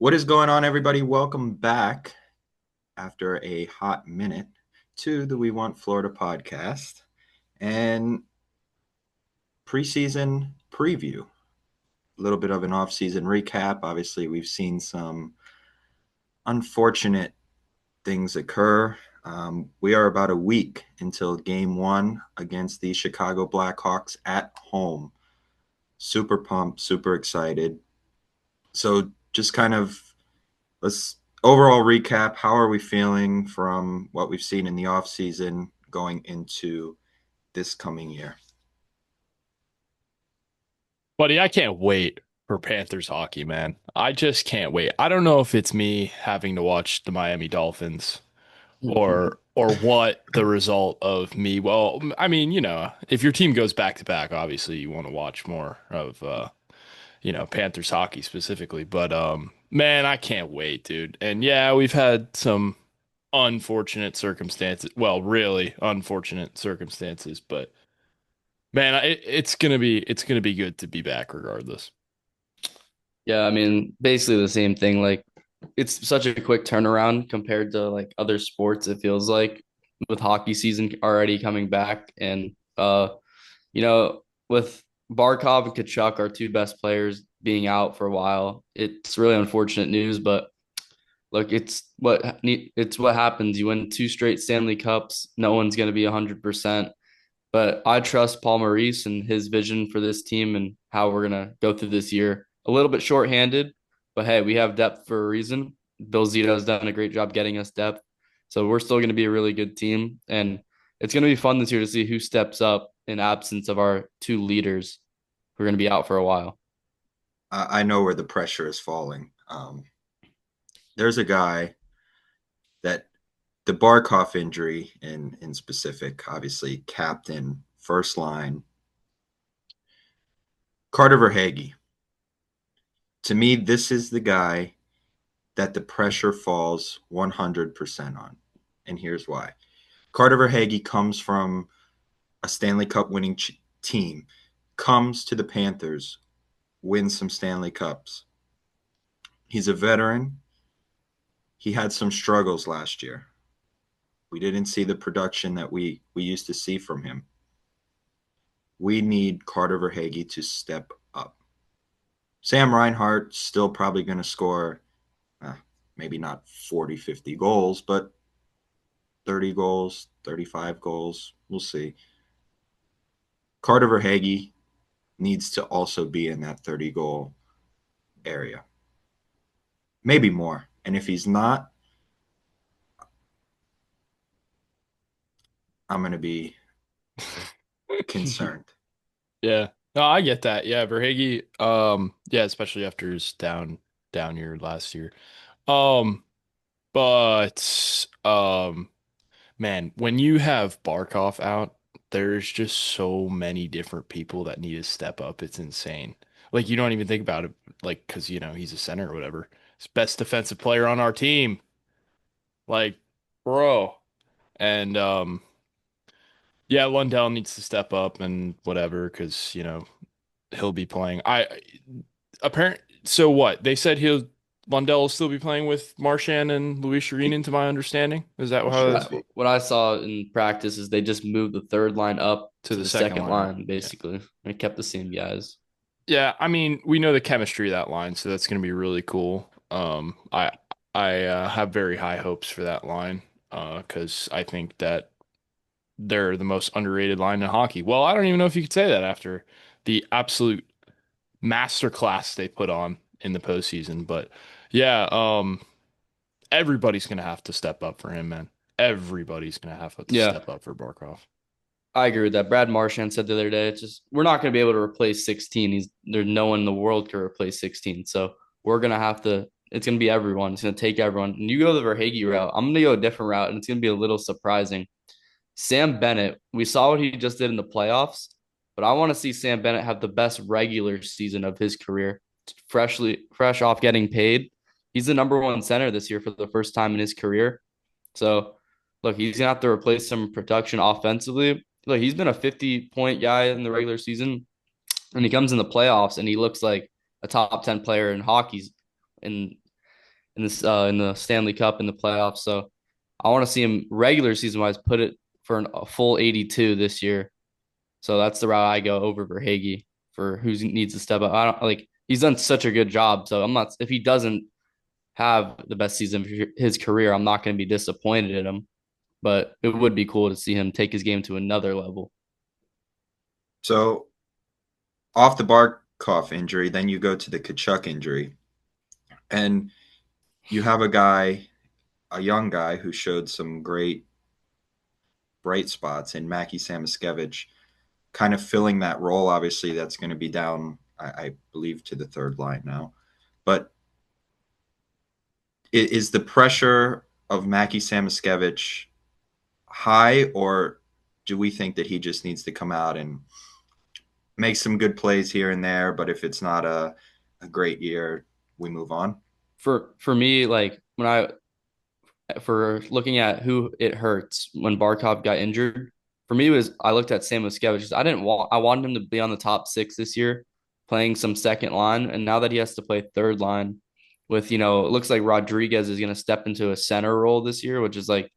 What is going on, everybody? Welcome back after a hot minute to the We Want Florida podcast and preseason preview. A little bit of an off-season recap. Obviously, we've seen some unfortunate things occur. We are about a week until game one against the Chicago Blackhawks at home. Super pumped, super excited. So just kind of let's overall recap. How are we feeling from what we've seen in the offseason going into this coming year? Buddy, I can't wait for Panthers hockey, man. I just can't wait. I don't know if it's me having to watch the Miami Dolphins or what the result of me. Well, I mean, if your team goes back to back, obviously you want to watch more of Panthers hockey specifically. But man, I can't wait, dude. And yeah, we've had some unfortunate circumstances. Well, really unfortunate circumstances, but man, it's gonna be good to be back regardless. Yeah, I mean, basically the same thing. Like, it's such a quick turnaround compared to like other sports, it feels like, with hockey season already coming back. And with Barkov and Tkachuk, our two best players, being out for a while, it's really unfortunate news. But look, it's what happens. You win two straight Stanley Cups. No one's gonna be 100%. But I trust Paul Maurice and his vision for this team and how we're gonna go through this year. A little bit shorthanded, but hey, we have depth for a reason. Bill Zito has done a great job getting us depth, so we're still gonna be a really good team, and it's gonna be fun this year to see who steps up in absence of our two leaders who are gonna be out for a while. I know where the pressure is falling. There's a guy that the Barkov injury in specific, obviously, captain, first line, Carter Verhaeghe. To me, this is the guy that the pressure falls 100% on. And here's why. Carter Verhaeghe comes from a Stanley Cup winning team, comes to the Panthers, wins some Stanley Cups. He's a veteran. He had some struggles last year. We didn't see the production that we used to see from him. We need Carter Verhaeghe to step up. Sam Reinhart still probably going to score maybe not 40, 50 goals, but 30 goals, 35 goals. We'll see. Carter Verhaeghe needs to also be in that 30 goal area, maybe more. And if he's not, I'm going to be concerned. Yeah. No, I get that. Yeah, Verhage, yeah, especially after his down year last year. Um, but man, when you have Barkov out, there's just so many different people that need to step up. It's insane. Like you don't even think about it, like because he's a center or whatever. He's best defensive player on our team. Like, bro. And yeah, Lundell needs to step up and whatever, because he'll be playing. So what? They said Lundell will still be playing with Marchand and Luis Serene, to my understanding. Is that It how should that's be. What I saw in practice is they just moved the third line up to to the the second second line? line, Yeah. basically. They kept the same guys. Yeah, I mean, we know the chemistry of that line, so that's going to be really cool. I have very high hopes for that line because I think that they're the most underrated line in hockey. Well, I don't even know if you could say that after the absolute masterclass they put on in the postseason. But yeah, everybody's gonna have to step up for him, man. Everybody's gonna have to Yeah, step up for Barkov. I agree with that. Brad Marchand said the other day, it's just we're not going to be able to replace 16. There's no one in the world can replace 16. So we're gonna have to. It's gonna be everyone. It's gonna take everyone. And you go the Verhage route. I'm gonna go a different route, and it's gonna be a little surprising. Sam Bennett, we saw what he just did in the playoffs, but I want to see Sam Bennett have the best regular season of his career. Fresh off getting paid. He's the number one center this year for the first time in his career. So look, he's gonna have to replace some production offensively. Look, he's been a 50-point guy in the regular season, and he comes in the playoffs and he looks like a top 10 player in hockey. And in the Stanley Cup in the playoffs. So I want to see him regular season wise put it for a full 82 this year. So that's the route I go over Verhage for who needs to step up. I don't like he's done such a good job. So I'm not if he doesn't have the best season of his career, I'm not going to be disappointed in him. But it would be cool to see him take his game to another level. So off the Barkov injury, then you go to the Tkachuk injury, and you have a young guy who showed some great bright spots in Mackie Samoskevich, kind of filling that role. Obviously, that's going to be down, I believe, to the third line now. But is the pressure of Mackie Samoskevich high, or do we think that he just needs to come out and make some good plays here and there? But if it's not a great year, we move on. For me, like when I for looking at who it hurts when Barkov got injured. For me, was I looked at Sam Muskevich. I wanted him to be on the top six this year, playing some second line, and now that he has to play third line, with it looks like Rodriguez is going to step into a center role this year, which is like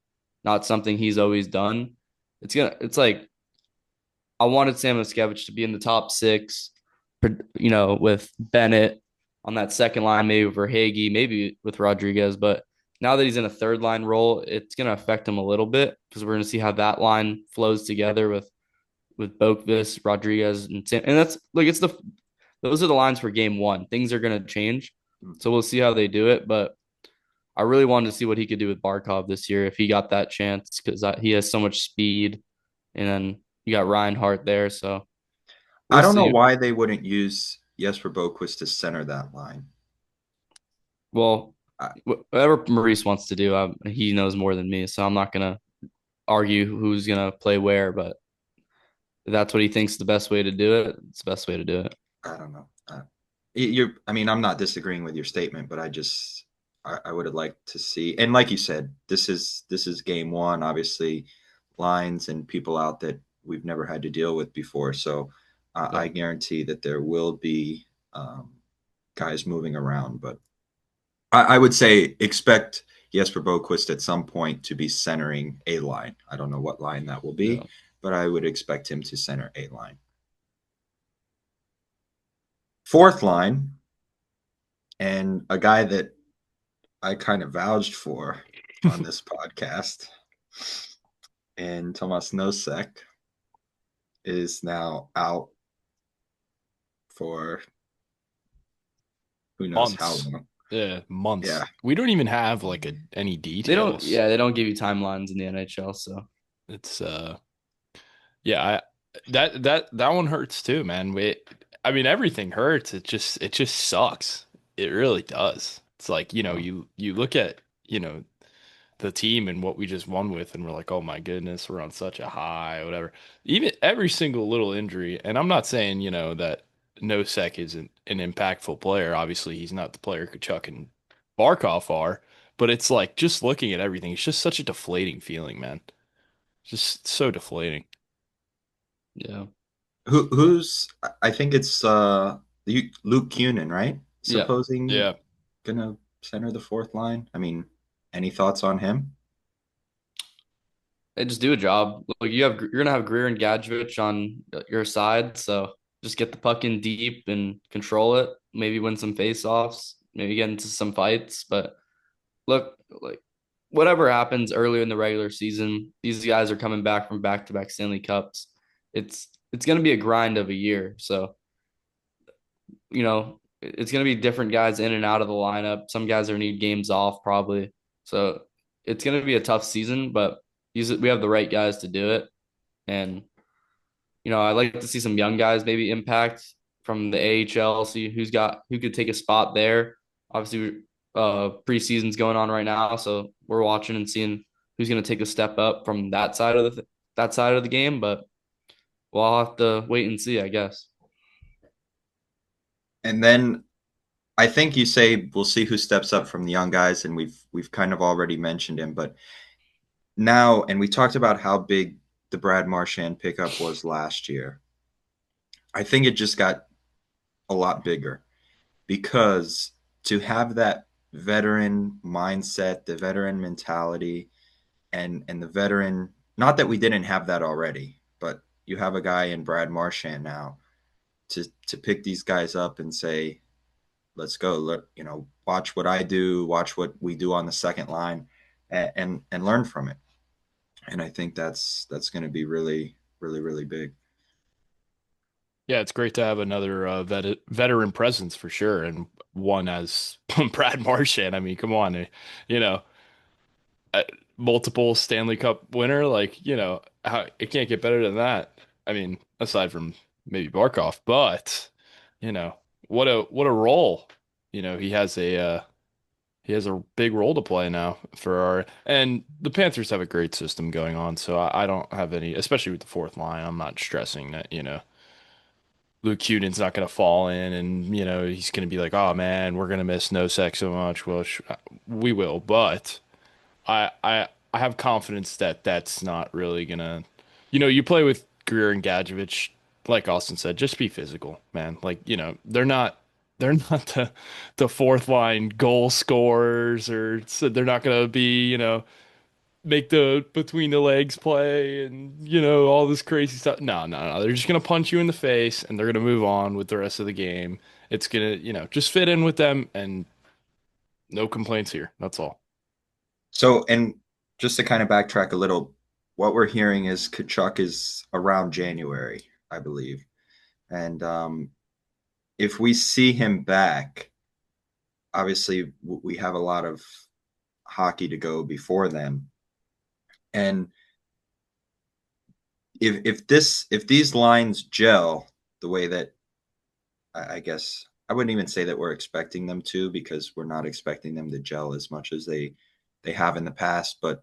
not something he's always done. It's like I wanted Sam Muskevich to be in the top six, with Bennett on that second line, maybe for Hagee, maybe with Rodriguez. But now that he's in a third line role, it's going to affect him a little bit because we're going to see how that line flows together with Boakvis, Rodriguez, and that's like those are the lines for game one. Things are going to change, so we'll see how they do it. But I really wanted to see what he could do with Barkov this year if he got that chance because he has so much speed, and then you got Reinhardt there, so I we'll don't know see. why they wouldn't use Jesper Boquist to center that line. Well, I, whatever Maurice wants to do, he knows more than me, so I'm not gonna argue who's gonna play where. But if that's what he thinks is the best way to do it, it's the best way to do it. I don't know. I mean, I'm not disagreeing with your statement, but I would have liked to see, and like you said, this is game one. Obviously, lines and people out that we've never had to deal with before. So I Yeah, guarantee that there will be guys moving around, but I would say expect Jesper Boquist at some point to be centering a line. I don't know what line that will yeah, be, but I would expect him to center a line. Fourth line, and a guy that I kind of vouched for on this podcast, and Tomas Nosek is now out for who knows how Months. long. Yeah, months. Yeah, We don't even have like any they don't. details. Yeah, they don't give you timelines in the NHL, so It's yeah, that one hurts too, man. I mean everything hurts. It just sucks. It really does. It's like, you look at, the team and what we just won with, and we're like, oh my goodness, we're on such a high, whatever. Even every single little injury, and I'm not saying, that Nosek isn't an impactful player. Obviously, he's not the player Kachuk and Barkov are, but it's like just looking at everything, it's just such a deflating feeling, man. Just so deflating. yeah, who's I think it's Luke Kunin, right? yeah. Supposing Yeah. gonna center the fourth line. I mean, any thoughts on him? They just do a job. Like you're gonna have Greer and Gadjevich on your side, so just get the puck in deep and control it. Maybe win some face-offs. Maybe get into some fights, but look, like whatever happens earlier in the regular season, these guys are coming back from back-to-back Stanley Cups. It's going to be a grind of a year. So, it's going to be different guys in and out of the lineup. Some guys are need games off probably. So, it's going to be a tough season, but we have the right guys to do it. And, I like to see some young guys maybe impact from the AHL, see who could take a spot there. Obviously, preseason's going on right now, so we're watching and seeing who's going to take a step up from that side of the game. But we'll all have to wait and see, I guess. And then I think you say we'll see who steps up from the young guys, and we've kind of already mentioned him, but now, and we talked about how big the Brad Marchand pickup was last year. I think it just got a lot bigger because to have that veteran mindset, the veteran mentality, and the veteran. Not that we didn't have that already, but you have a guy in Brad Marchand now to pick these guys up and say, let's go. Watch what I do, watch what we do on the second line, and learn from it. And I think that's going to be really, really, really big. Yeah, it's great to have another veteran presence for sure, and one as Brad Marchand. I mean, come on, you know, uh, multiple Stanley Cup winner. Like, how it can't get better than that. I mean, aside from maybe Barkov, but you know, what a role. He has a big role to play now for our, and the Panthers have a great system going on, so I don't have any, especially with the fourth line. I'm not stressing that, Luke Cuden's not going to fall in and, he's going to be like, oh man, we're going to miss no sex so much. Well, we will, but I have confidence that that's not really going to, you play with Greer and Gadjevich, like Austin said, just be physical, man. Like, they're not the fourth line goal scorers, or so they're not going to be, make the between the legs play and all this crazy stuff. No, no, no. They're just gonna punch you in the face and they're gonna move on with the rest of the game. It's gonna, just fit in with them and no complaints here. That's all. So, and just to kind of backtrack a little, what we're hearing is Tkachuk is around January, I believe. And if we see him back, obviously we have a lot of hockey to go before then. And if these lines gel the way that I guess I wouldn't even say that we're expecting them to, because we're not expecting them to gel as much as they have in the past. But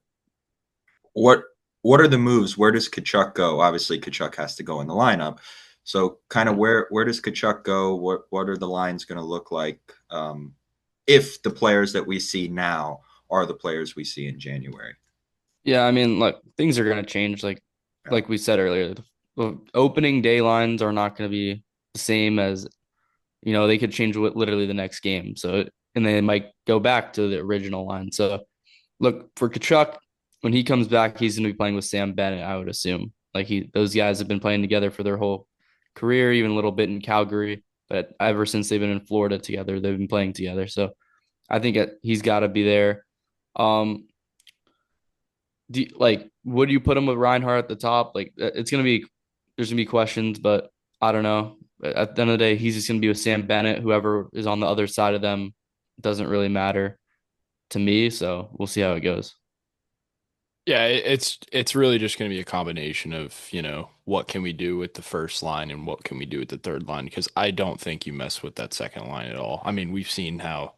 what what are the moves? Where does Kachuk go? Obviously, Kachuk has to go in the lineup. So, kind of where does Kachuk go? What are the lines going to look like if the players that we see now are the players we see in January? Yeah, I mean, like things are gonna change. Yeah. Like we said earlier, the opening day lines are not gonna be the same as they could change literally the next game. So and they might go back to the original line. So look for Kachuk when he comes back, he's gonna be playing with Sam Bennett. I would assume like those guys have been playing together for their whole career, even a little bit in Calgary. But ever since they've been in Florida together, they've been playing together. So I think he's got to be there. Um, would you put him with Reinhardt at the top? Like, there's gonna be questions, but I don't know. At the end of the day, he's just gonna be with Sam Bennett. Whoever is on the other side of them doesn't really matter to me. So we'll see how it goes. Yeah, it's really just going to be a combination of, what can we do with the first line and what can we do with the third line, because I don't think you mess with that second line at all. I mean, we've seen how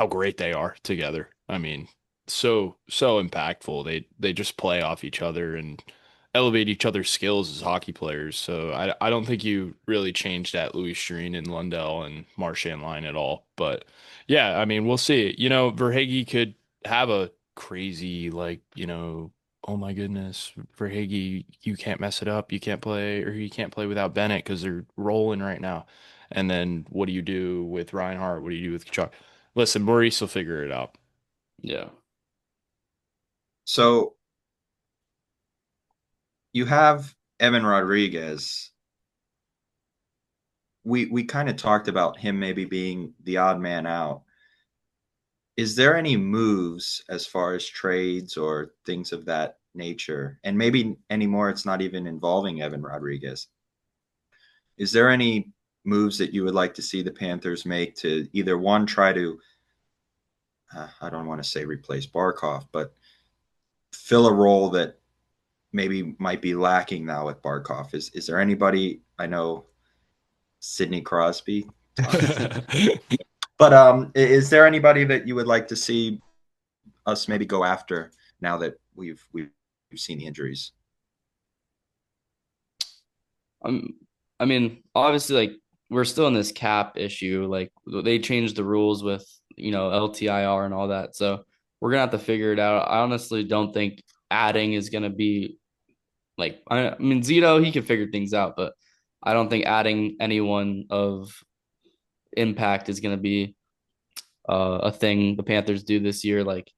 great they are together. I mean, so impactful. They just play off each other and elevate each other's skills as hockey players. So I don't think you really change that Louis Streen and Lundell and Marchand line at all. But yeah, I mean, we'll see. Verhage could have a crazy, like, oh my goodness, Verhage, you can't mess it up. You can't play, or you can't play without Bennett because they're rolling right now. And then what do you do with Reinhardt? What do you do with Tkachuk? Listen, Maurice will figure it out. Yeah. So you have Evan Rodriguez. We kind of talked about him maybe being the odd man out. Is there any moves as far as trades or things of that nature? And maybe anymore, it's not even involving Evan Rodriguez. Is there any moves that you would like to see the Panthers make to either one, try to, I don't want to say replace Barkov, but fill a role that maybe might be lacking now with Barkov? Is there anybody? I know Sidney Crosby talking, but is there anybody that you would like to see us maybe go after now that we've seen the injuries? Um, I mean, obviously, like we're still in this cap issue. Like they changed the rules with LTIR and all that, so we're gonna have to figure it out. I honestly don't think adding is gonna be like. I mean, Zito he can figure things out, but I don't think adding anyone of impact is gonna be a thing the Panthers do this year. Like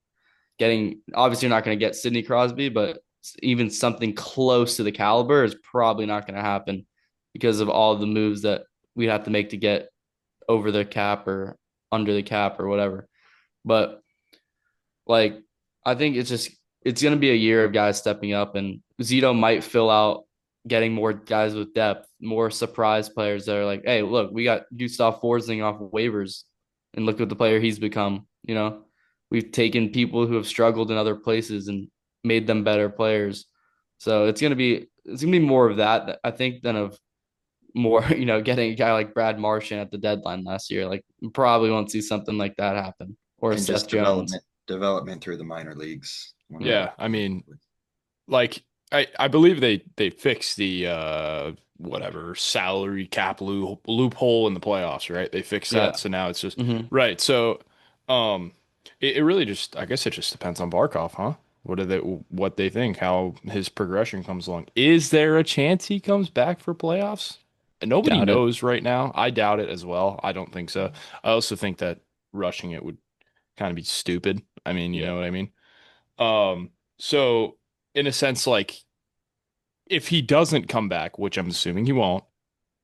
getting obviously you're not going to get Sidney Crosby, but even something close to the caliber is probably not going to happen because of all the moves that we'd have to make to get over the cap or under the cap or whatever. But like I think it's going to be a year of guys stepping up, and Zito might fill out getting more guys with depth, more surprise players that are like, hey, look, we got Gustav Forsling off of waivers, and look at the player he's become. We've taken people who have struggled in other places and made them better players. So it's gonna be more of that, I think, than of more, getting a guy like Brad Marchand at the deadline last year. Like, we probably won't see something like that happen, or And Seth just Jones. development through the minor leagues. Yeah. Yeah, I mean, like I believe they fixed the whatever salary cap loophole in the playoffs, right? They fixed that, Yeah. so now it's just Hmm. right. So um it really just I guess it just depends on Barkov, huh? What they think, how his progression comes along. Is there a chance he comes back for playoffs? Nobody Doubt it. knows right now. I doubt it as well. I don't think so. I also think that rushing it would kind of be stupid. I mean, you Yeah. know what I mean? So in a sense, like if he doesn't come back, which I'm assuming he won't,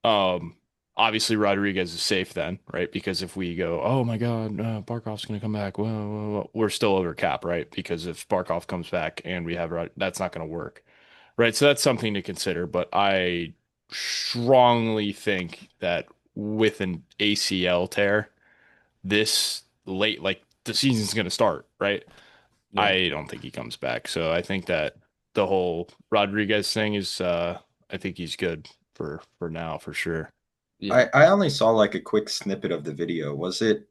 um, obviously Rodriguez is safe then, right? Because if we go, oh my God, Barkov's going to come back, well, we're still over cap, right? Because if Barkov comes back and we have that's not going to work, right? So that's something to consider. But I strongly think that with an ACL tear this late, like the season's going to start, right? Yeah. I don't think he comes back. So I think that the whole Rodriguez thing is I think he's good for now for sure. Yeah. I only saw like a quick snippet of the video. Was it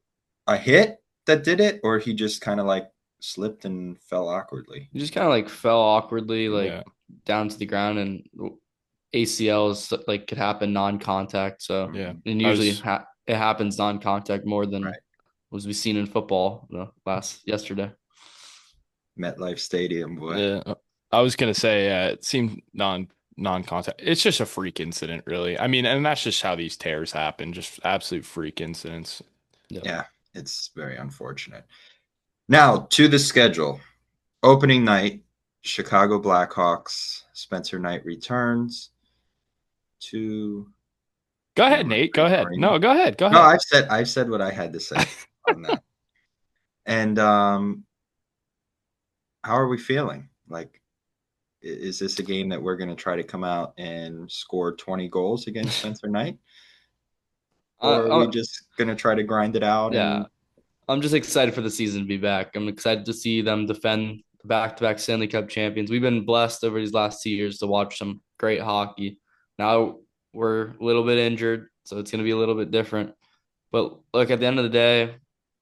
a hit that did it, or he just kind of like slipped and fell awkwardly? He just kind of like fell awkwardly, like Yeah. down to the ground, and ACLs like could happen non-contact. So, Yeah. and I usually was it happens non-contact more than Right. was we seen in football last yesterday. MetLife Stadium, boy. I was gonna say it seemed non-contact. It's just a freak incident, really. I mean, and that's just how these tears happen, just absolute freak incidents. Yeah. Yeah, it's very unfortunate. Now to the schedule. Opening night, Chicago Blackhawks. Spencer Knight returns to Go ahead, Memory Nate. Go Lane ahead. Arena. No, go ahead. Go No, ahead. I've said what I had to say on that. And how are we feeling? Like, is this a game that we're going to try to come out and score 20 goals against Spencer Knight? Or are we I, just going to try to grind it out yeah, and I'm just excited for the season to be back. I'm excited to see them defend the back-to-back Stanley Cup champions. We've been blessed over these last 2 years to watch some great hockey. Now we're a little bit injured, so it's going to be a little bit different. But look, at the end of the day,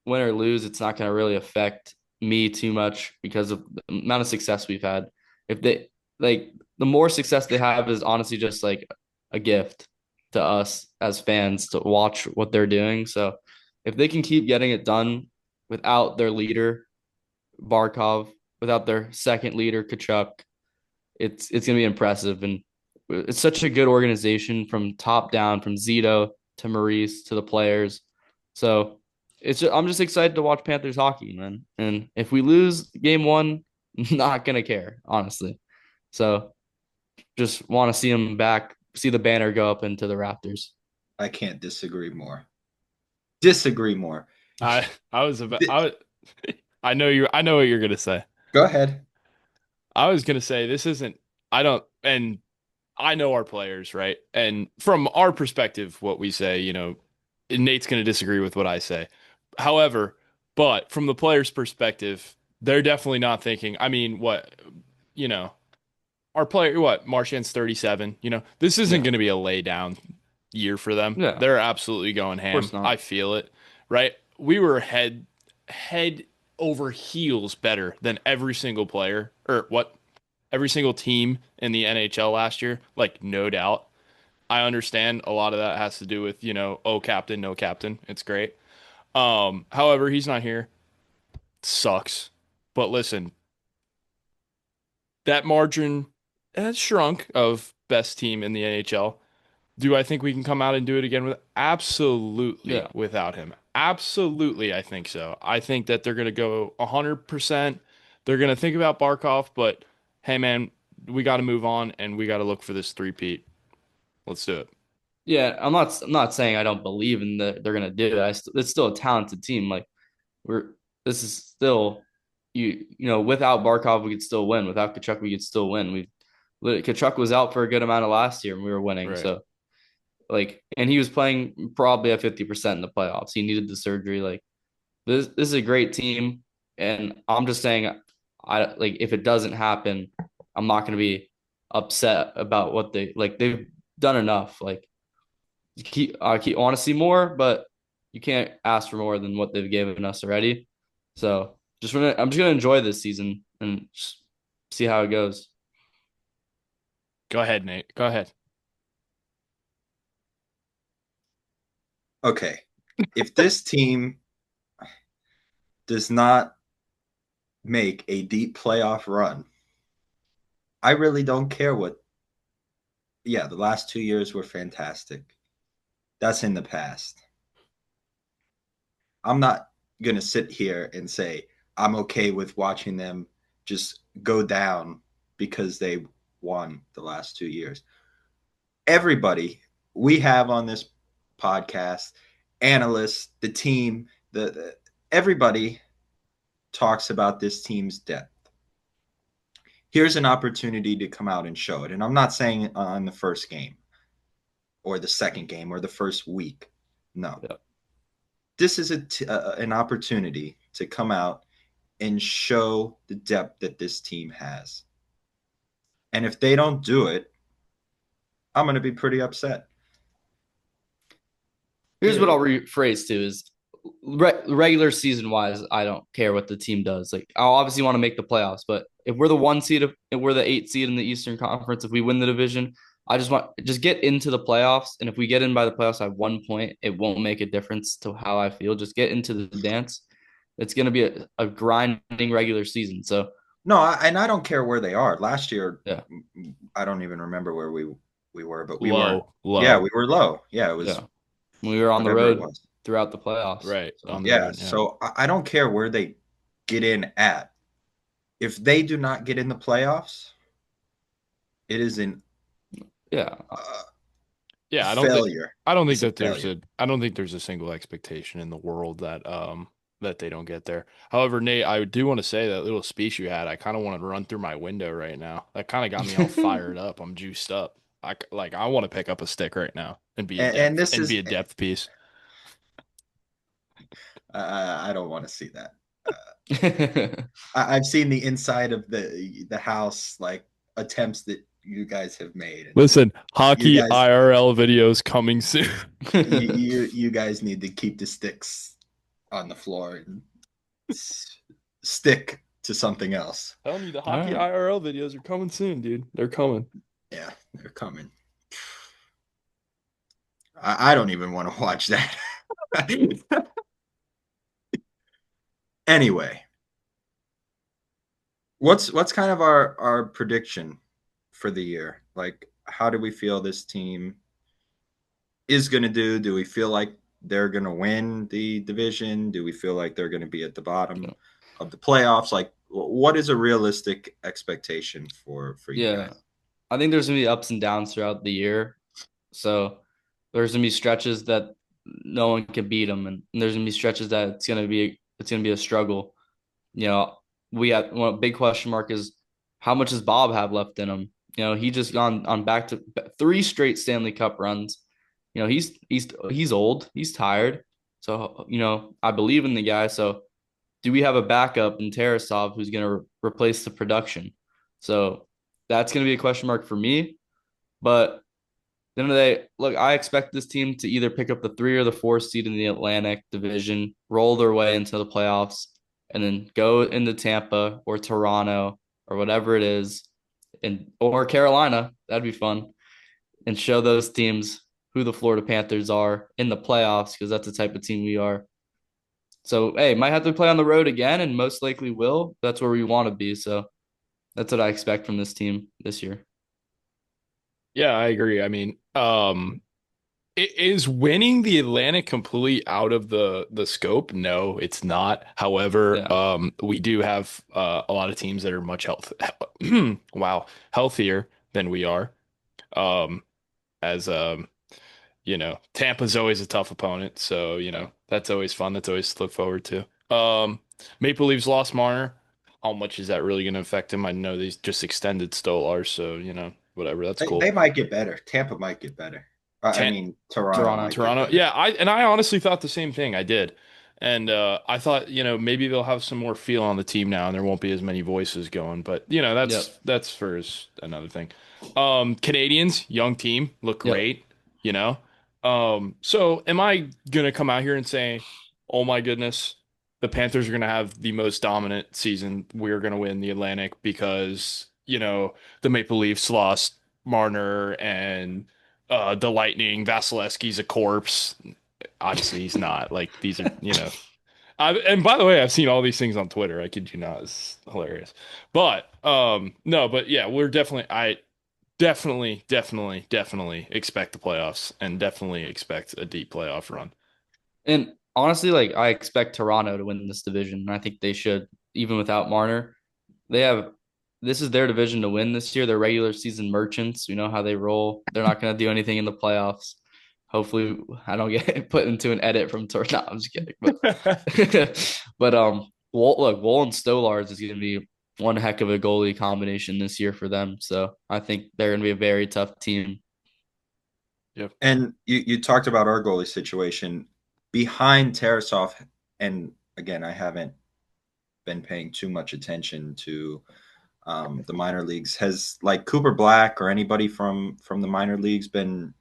win or lose, it's not going to really affect me too much because of the amount of success we've had. If they like the more success they have is honestly just like a gift to us as fans to watch what they're doing. So if they can keep getting it done without their leader, Barkov, without their second leader, Tkachuk, it's gonna be impressive. And it's such a good organization from top down, from Zito to Maurice to the players. So I'm just excited to watch Panthers hockey, man. And if we lose game one, not gonna care, honestly. So just want to see them back, see the banner go up into the Raptors. I can't disagree more. Disagree more. I I was about I know what you're gonna say. Go ahead. I was gonna say this isn't I don't and I know our players, right? And from our perspective, what we say, Nate's gonna disagree with what I say. However, but from the players' perspective, they're definitely not thinking, I mean, you know, our player, Marchand's 37, this isn't Yeah. gonna be a lay down year for them. Yeah. They're absolutely going Of course ham. I not. feel it, right? We were head over heels better than every single player or what every single team in the NHL last year, like no doubt. I understand a lot of that has to do with, oh captain, no captain. It's great. However, he's not here. Sucks. But listen, that margin has shrunk of best team in the NHL. Do I think we can come out and do it again with absolutely Yeah. without him? Absolutely, I think so. I think that they're going to go 100%. They're going to think about Barkov, but hey, man, we got to move on and we got to look for this three-peat. Let's do it. Yeah, I'm not saying I don't believe in they're gonna do it. It's still a talented team. Like we're this is still without Barkov we could still win. Without Tkachuk we could still win. Tkachuk was out for a good amount of last year and we were winning. Right. So like, and he was playing probably at 50% in the playoffs. He needed the surgery. Like this is a great team, and I'm just saying, I like if it doesn't happen, I'm not gonna be upset about what they've done enough. Like I want to see more, but you can't ask for more than what they've given us already. So I'm just gonna enjoy this season and just see how it goes. Go ahead, Nate. Go ahead. Okay. If this team does not make a deep playoff run, I really don't care what. Yeah, the last 2 years were fantastic. That's in the past. I'm not going to sit here and say I'm okay with watching them just go down because they won the last 2 years. Everybody we have on this podcast, analysts, the team, the everybody talks about this team's depth. Here's an opportunity to come out and show it. And I'm not saying on the first game or the second game or the first week. No. Yeah. This is an opportunity to come out and show the depth that this team has. And if they don't do it, I'm going to be pretty upset. Here's what I'll rephrase to is regular season wise, I don't care what the team does. Like I'll obviously want to make the playoffs, but if we're the 1 seed, if we're the 8 seed in the Eastern Conference, if we win the division, I just get into the playoffs. And if we get in by the playoffs at 1 point, it won't make a difference to how I feel. Just get into the dance. It's going to be a grinding regular season. So no, and I don't care where they are. Last year, yeah, I don't even remember where we were, but we Low, were. low. Yeah, we were low. Yeah, it was. yeah. We were on the Whatever it road was. throughout the playoffs. Right. So On the Yeah, road. Yeah. so I don't care where they get in at. If they do not get in the playoffs, it is an yeah, Yeah, failure. I don't think It's a that there's failure. I don't think there's a single expectation in the world that they don't get there. However, Nate, I do want to say that little speech you had, I kind of want to run through my window right now. That kind of got me all fired up. I'm juiced up. I want to pick up a stick right now and be a And depth this is piece. I don't want to see that. I've seen the inside of the house, like attempts that you guys have made. And Listen, you hockey guys, IRL videos coming soon. you guys need to keep the sticks on the floor and stick to something else. Telling you the All hockey right. IRL videos are coming soon, dude. They're coming. Yeah, they're coming. I don't even want to watch that. Anyway, what's kind of our prediction for the year? Like, how do we feel this team is going to do? Do we feel like they're going to win the division? Do we feel like they're going to be at the bottom of the playoffs? Like, what is a realistic expectation for you Yeah. guys? I think there's gonna be ups and downs throughout the year. So there's gonna be stretches that no one can beat them, and there's gonna be stretches that it's gonna be a struggle. You know, we have one big question mark is how much does Bob have left in him? He just gone on back to 3 straight Stanley Cup runs. He's old, he's tired. So I believe in the guy. So do we have a backup in Tarasov who's gonna replace the production? So that's going to be a question mark for me. But at the end of the day, look, I expect this team to either pick up the 3 or the 4 seed in the Atlantic Division, roll their way into the playoffs, and then go into Tampa or Toronto or whatever it is, or Carolina. That'd be fun, and show those teams who the Florida Panthers are in the playoffs because that's the type of team we are. So, hey, might have to play on the road again, and most likely will. That's where we want to be. So that's what I expect from this team this year. Yeah, I agree. I mean, Is winning the Atlantic completely out of the scope? No, it's not. However, Yeah. we do have a lot of teams that are much wow, healthier than we are. Um, as Tampa's always a tough opponent, so that's always fun. That's always to look forward to. Maple Leafs lost Marner. How much is that really going to affect him? I know they just extended Stolar, so whatever. That's They, cool. they might get better. Tampa might get better. I Tan mean, Toronto Toronto. might get Toronto, better. yeah, I honestly thought the same thing. I did, and I thought maybe they'll have some more feel on the team now, and there won't be as many voices going. But Yep. that's another thing. Canadians, young team, look Yep. great. You know, so am I gonna come out here and say, oh my goodness, the Panthers are gonna have the most dominant season. We're gonna win the Atlantic because the Maple Leafs lost Marner and the Lightning, Vasilevsky's a corpse. Obviously, he's not. Like these are, and by the way, I've seen all these things on Twitter. I kid you not, it's hilarious. But no, but yeah, I definitely expect the playoffs and definitely expect a deep playoff run. And honestly, like I expect Toronto to win this division. And I think they should, even without Marner. They have this is their division to win this year. They're regular season merchants. We know how they roll. They're not going to do anything in the playoffs. Hopefully, I don't get put into an edit from Toronto. No, I'm just kidding. But but Wool and Stolars is going to be one heck of a goalie combination this year for them. So I think they're going to be a very tough team. Yep. And you talked about our goalie situation behind Tarasov, and again, I haven't been paying too much attention to the minor leagues. Has like Cooper Black or anybody from the minor leagues been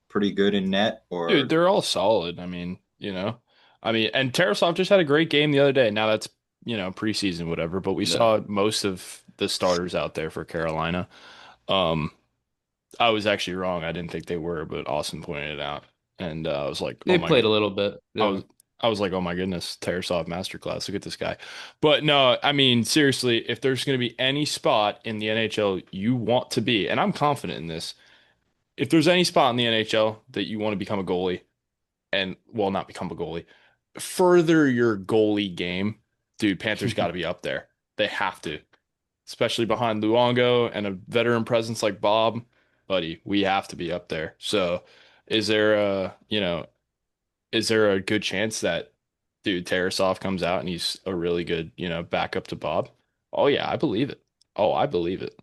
pretty good in net? Dude, Or they're all solid. And Tarasov just had a great game the other day. Now that's, preseason, whatever, but we Yeah. saw most of the starters out there for Carolina. Um, I was actually wrong. I didn't think they were, but Austin pointed it out. And I was like, oh They my played God. a little bit. I Yeah. was I was like, oh my goodness, Tarasov masterclass. Look at this guy. But no, I mean, seriously, if there's going to be any spot in the NHL you want to be, and I'm confident in this, if there's any spot in the NHL that you want to become a goalie, and well, not become a goalie, further your goalie game, dude, Panthers got to be up there. They have to, especially behind Luongo and a veteran presence like Bob, buddy. We have to be up there. So, is there a good chance that dude Tarasov comes out and he's a really good, backup to Bob? Oh yeah, I believe it. Oh, I believe it.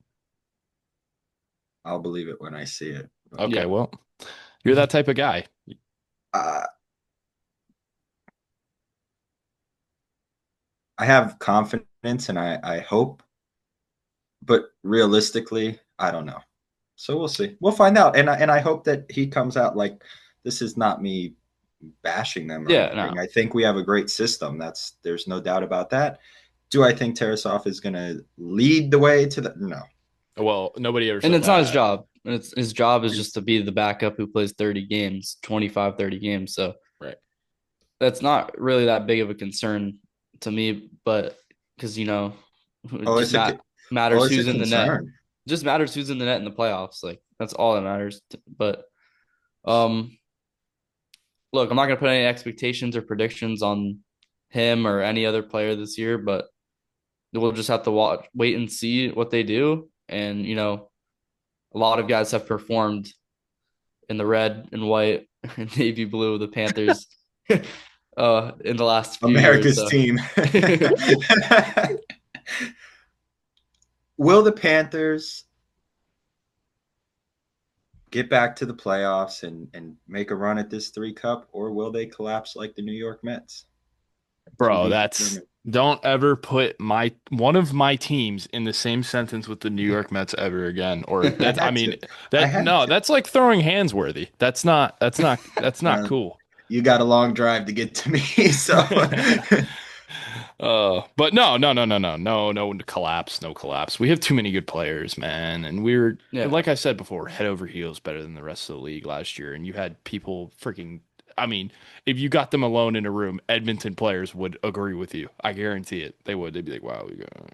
I'll believe it when I see it. But, Okay, Yeah. well, you're that type of guy. uh, I have confidence and I hope, but realistically, I don't know. So we'll see. We'll find out. And I hope that he comes out like this is not me bashing them or Yeah. anything. No. I think we have a great system. There's no doubt about that. Do I think Tarasov is going to lead the way to the no? Well, nobody ever And said it's not his that. job. It's his job is And just to be the backup who plays 30 games, 25, 30 games. So Right. that's not really that big of a concern to me, but because it oh, just it's a matters it's a who's in the net. concern. It just matters who's in the net in the playoffs. Like that's all that matters. But um, look, I'm not gonna put any expectations or predictions on him or any other player this year, but we'll just have to wait and see what they do. And a lot of guys have performed in the red and white and navy blue of the Panthers in the last few years. America's So team. Will the Panthers get back to the playoffs and make a run at this 3 cup, or will they collapse like the New York Mets? To Bro, be that's determined. don't ever put my one of my teams in the same sentence with the New York Mets ever again. Or I that I had mean to. I that had no, to. that's like throwing hands worthy. That's not Uh, cool. you got a long drive to get to me, so But no collapse, no collapse. We have too many good players, man. And yeah. like I said before, head over heels better than the rest of the league last year. And you had people freaking, I mean, if you got them alone in a room, Edmonton players would agree with you. I guarantee it. They would. They'd be like, wow, we got.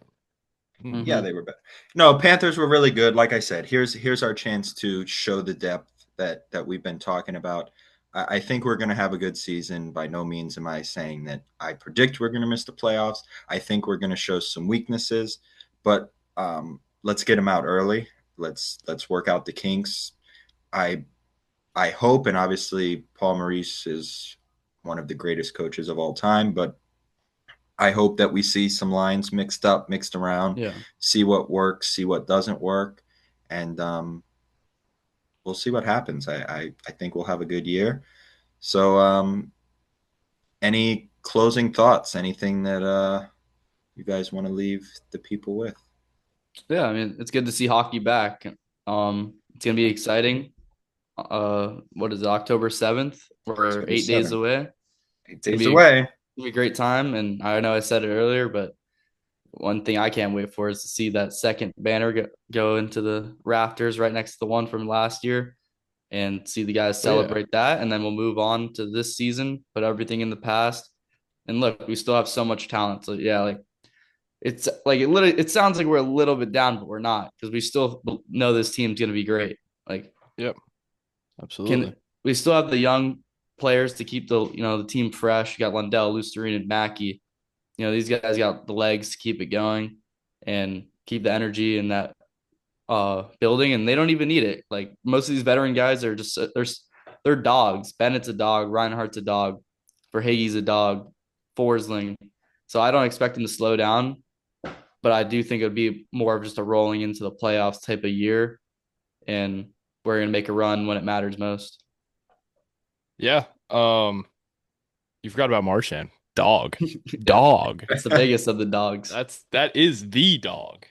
yeah, Hmm. they were better. No, Panthers were really good. Like I said, here's our chance to show the depth that we've been talking about. I think we're going to have a good season. By no means am I saying that I predict we're going to miss the playoffs. I think we're going to show some weaknesses, but let's get them out early. Let's work out the kinks. I I hope, and obviously Paul Maurice is one of the greatest coaches of all time, but I hope that we see some lines mixed up, mixed around, Yeah. see what works, see what doesn't work, and we'll see what happens. I think we'll have a good year. So, any closing thoughts? Anything that you guys want to leave the people with? Yeah, I mean, it's good to see hockey back. It's gonna be exciting. What is it, October 7th? We're October 8 days 7th, away. eight It's gonna days be away. a great time. And I know I said it earlier, but one thing I can't wait for is to see that second banner go into the rafters right next to the one from last year and see the guys Oh yeah. celebrate that. And then we'll move on to this season, put everything in the past. And look, we still have so much talent. So yeah, like it's like it sounds like we're a little bit down, but we're not because we still know this team's gonna be great. Like, Yep. Absolutely. can we still have the young players to keep the team fresh? You got Lundell, Lusterine, and Mackey. These guys got the legs to keep it going and keep the energy in that building, and they don't even need it. Like most of these veteran guys are just they're dogs. Bennett's a dog, Reinhardt's a dog, Verhaeghe's a dog, Forsling. So I don't expect them to slow down, but I do think it would be more of just a rolling into the playoffs type of year, and we're gonna make a run when it matters most. Yeah. You forgot about Marchand. Dog. Yeah, Dog. that's the biggest of the dogs. That is the dog.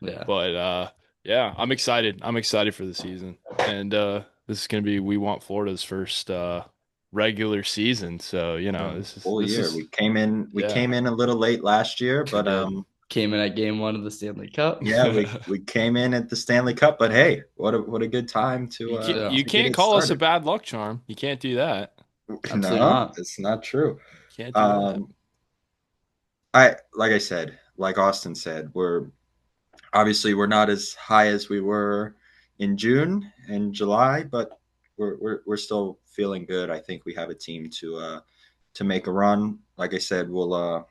Yeah. But yeah, I'm excited. I'm excited for the season. And this is gonna be We Want Florida's first regular season. So, Yeah. Full this year. is We yeah, came in a little late last year, we but did. Came in at game one of the Stanley Cup. yeah, we came in at the Stanley Cup. But hey, what a good time Yeah. You to get can't it call us a started. bad luck charm. You can't do that. Absolutely No, not. it's not true. Can't do that. Um, I like I said, like Austin said, we're not as high as we were in June and July, but we're still feeling good. I think we have a team to make a run. Like I said, we'll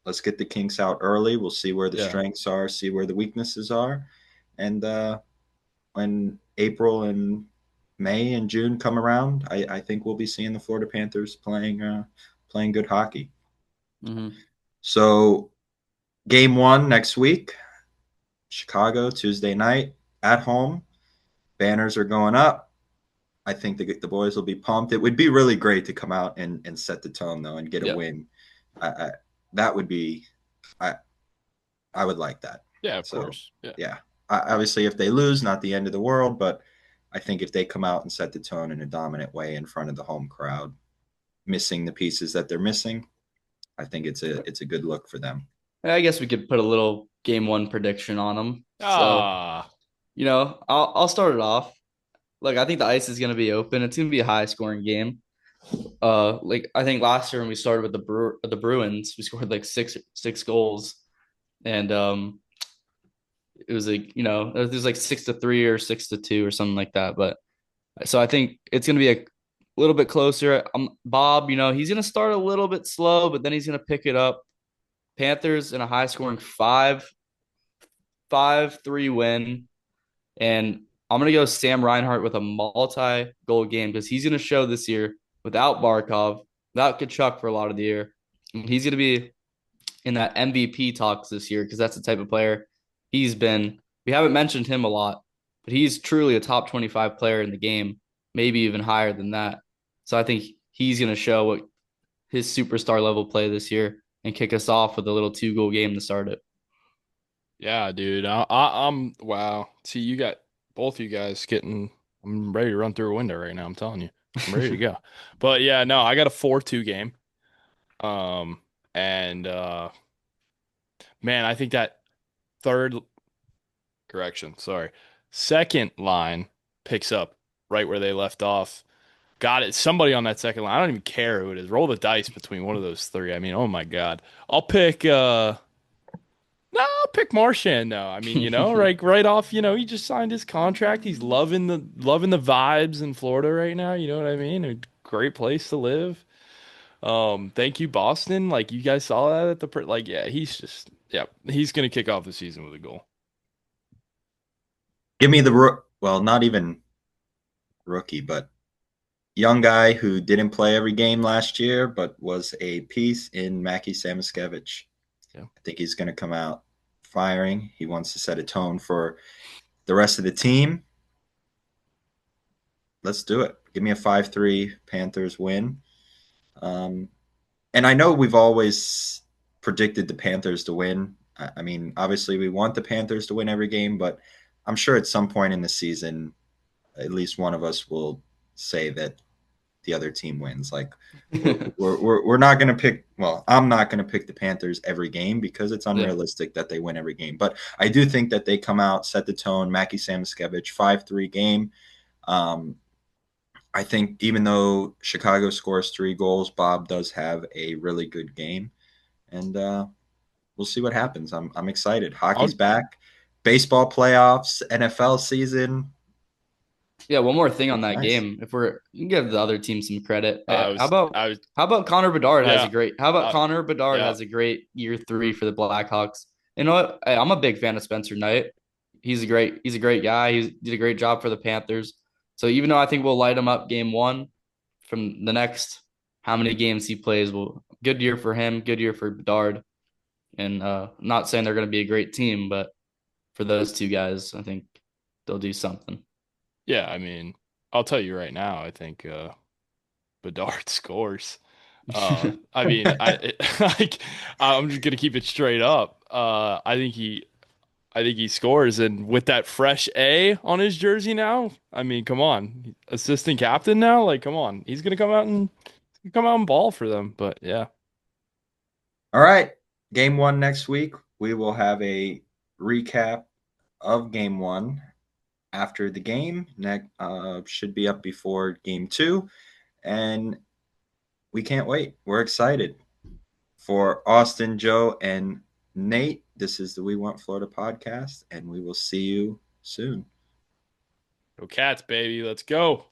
let's get the kinks out early. We'll see where the Yeah. strengths are, see where the weaknesses are, and when April and May and June come around, I think we'll be seeing the Florida Panthers playing good hockey. Hmm. So game one next week, Chicago, Tuesday night at home. Banners are going up. I think the boys will be pumped. It would be really great to come out and set the tone though and get a Yeah. win. I that would be I I would like that. Yeah, of So course. Yeah. yeah, obviously if they lose, not the end of the world, but I think if they come out and set the tone in a dominant way in front of the home crowd, missing the pieces that they're missing, I think it's a good look for them. I guess we could put a little game one prediction on them. So, Ah, I'll start it off. Look, I think the ice is gonna be open. It's gonna be a high scoring game. Like I think last year when we started with the Bruins, we scored like six goals, and it was like it was like 6-3 or 6-2 or something like that. But so I think it's gonna be a little bit closer. Bob, he's gonna start a little bit slow, but then he's gonna pick it up. Panthers in a high scoring 5-3 win. And I'm gonna go Sam Reinhart with a multi-goal game because he's gonna show this year without Barkov, without Tkachuk for a lot of the year. And he's gonna be in that MVP talks this year because that's the type of player he's been. We haven't mentioned him a lot, but he's truly a top 25 player in the game, maybe even higher than that. So I think he's gonna show what his superstar level play this year and kick us off with a little 2-goal game to start it. yeah, dude. I'm wow. See, you got both you guys getting. I'm ready to run through a window right now. I'm telling you, I'm ready to go. But yeah, no, I got a 4-2 game. Um, and man, I think that third correction, sorry, second line picks up right where they left off. Got it. Somebody on that second line. I don't even care who it is. Roll the dice between one of those three. I mean, oh my God. I'll pick No, I'll pick Marchand now. I mean, like right off, he just signed his contract. He's loving the vibes in Florida right now. You know what I mean? A great place to live. Thank you, Boston. Like you guys saw that at like, yeah, he's gonna kick off the season with a goal. Give me the well, not even rookie, but young guy who didn't play every game last year, but was a piece in Mackie Samoskevich. Yeah. I think he's going to come out firing. He wants to set a tone for the rest of the team. Let's do it. Give me a 5-3 Panthers win. And I know we've always predicted the Panthers to win. I mean, obviously, we want the Panthers to win every game, but I'm sure at some point in the season, at least one of us will say that the other team wins. Like, we're not going to pick. Well, I'm not going to pick the Panthers every game because it's Yeah. unrealistic that they win every game. But I do think that they come out, set the tone. Mackie Samoskevich, 5-3 game. I think even though Chicago scores 3 goals, Bob does have a really good game, and we'll see what happens. I'm excited. Hockey's I'll, back, baseball playoffs, NFL season. Yeah, one more thing on It's that nice. game. If we're you can give the other team some credit. I How was, about I was, how about Connor Bedard has a yeah, great how about uh, Connor Bedard yeah. has a great year 3 for the Blackhawks? You know what? I'm a big fan of Spencer Knight. He's a great guy. He did a great job for the Panthers. So even though I think we'll light him up game 1 from the next how many games he plays, will good year for him, good year for Bedard. And not saying they're going to be a great team, but for those two guys, I think they'll do something. Yeah, I mean, I'll tell you right now, I think Bedard scores. I mean, like I'm just gonna keep it straight up. I think he scores, and with that fresh A on his jersey now, I mean, come on, assistant captain now, like, come on, he's gonna come out and ball for them. But yeah, All right, game 1 next week. We will have a recap of game 1 after the game. Next should be up before game 2, and we can't wait. We're excited. For Austin, Joe, and Nate, this is the We Want Florida podcast, and we will see you soon. go Cats, baby, let's go.